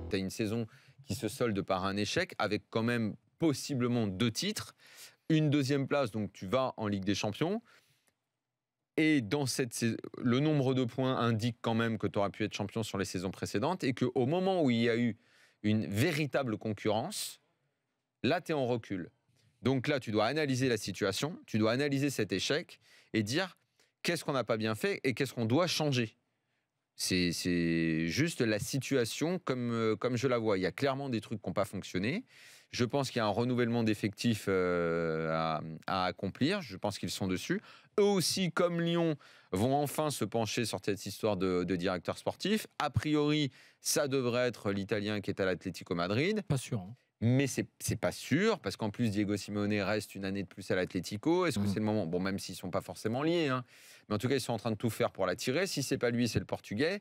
tu as une saison qui se solde par un échec, avec quand même possiblement 2 titres, une 2e place, donc tu vas en Ligue des Champions. Et le nombre de points indique quand même que tu auras pu être champion sur les saisons précédentes et qu'au moment où il y a eu une véritable concurrence, là, tu es en recul. Donc là, tu dois analyser la situation, tu dois analyser cet échec et dire qu'est-ce qu'on n'a pas bien fait et qu'est-ce qu'on doit changer. C'est juste la situation comme je la vois. Il y a clairement des trucs qui n'ont pas fonctionné. Je pense qu'il y a un renouvellement d'effectifs à accomplir. Je pense qu'ils sont dessus. Eux aussi, comme Lyon, vont enfin se pencher sur cette histoire de directeur sportif. A priori, ça devrait être l'Italien qui est à l'Atlético Madrid. Pas sûr. Hein. Mais c'est pas sûr, parce qu'en plus, Diego Simeone reste une année de plus à l'Atlético. Est-ce que c'est le moment? Bon, même s'ils ne sont pas forcément liés, hein. Mais en tout cas, ils sont en train de tout faire pour l'attirer. Si c'est pas lui, c'est le Portugais.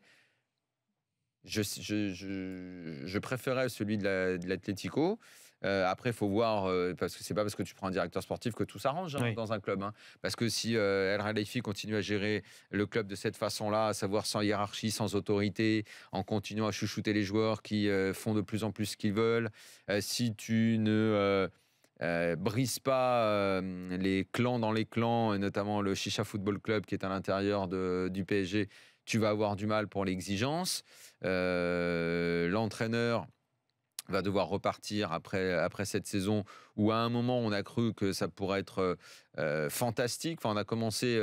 Je préférais celui de l'Atlético. Après, il faut voir, parce que c'est pas parce que tu prends un directeur sportif que tout s'arrange dans un club. Hein. Parce que si El Khalifi continue à gérer le club de cette façon-là, à savoir sans hiérarchie, sans autorité, en continuant à chouchouter les joueurs qui font de plus en plus ce qu'ils veulent, si tu ne brise pas les clans dans les clans, et notamment le Chicha Football Club qui est à l'intérieur du PSG, tu vas avoir du mal pour l'exigence. L'entraîneur va devoir repartir après cette saison où à un moment on a cru que ça pourrait être fantastique. Enfin, on a commencé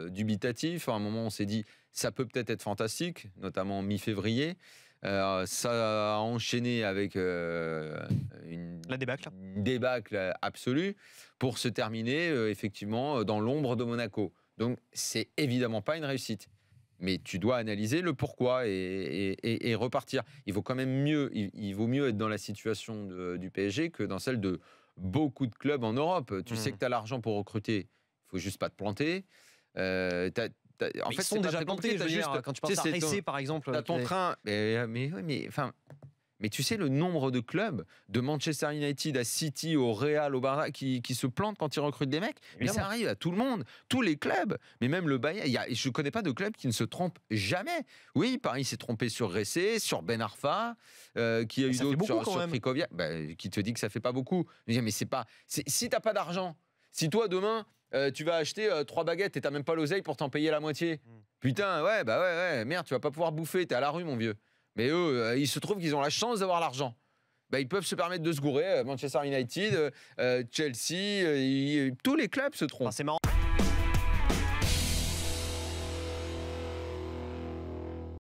dubitatif. À un moment on s'est dit ça peut peut-être être fantastique, notamment mi-février. Ça a enchaîné avec une débâcle absolue pour se terminer effectivement dans l'ombre de Monaco. Donc c'est évidemment pas une réussite. Mais tu dois analyser le pourquoi et repartir. Il vaut quand même mieux, il vaut mieux être dans la situation du PSG que dans celle de beaucoup de clubs en Europe. Tu sais que tu as l'argent pour recruter, il faut juste pas te planter. En fait, ils sont déjà plantés. Quand tu penses à Ressé, par exemple. Tu as ton train. Mais tu sais le nombre de clubs, de Manchester United à City, au Real, au Barça, qui se plantent quand ils recrutent des mecs. Évidemment. Mais ça arrive à tout le monde, tous les clubs. Mais même le Bayern, je ne connais pas de club qui ne se trompe jamais. Oui, Paris s'est trompé sur Ressé, sur Ben Arfa, qui a eu d'autres sur Krikoviak, qui te dit que ça ne fait pas beaucoup. Mais c'est pas. Si tu n'as pas d'argent, si toi demain, tu vas acheter 3 baguettes et tu n'as même pas l'oseille pour t'en payer la moitié. Putain, ouais, merde, tu vas pas pouvoir bouffer, tu es à la rue, mon vieux. Mais eux, il se trouve qu'ils ont la chance d'avoir l'argent. Ils peuvent se permettre de se gourer. Manchester United, Chelsea, tous les clubs se trompent. C'est marrant.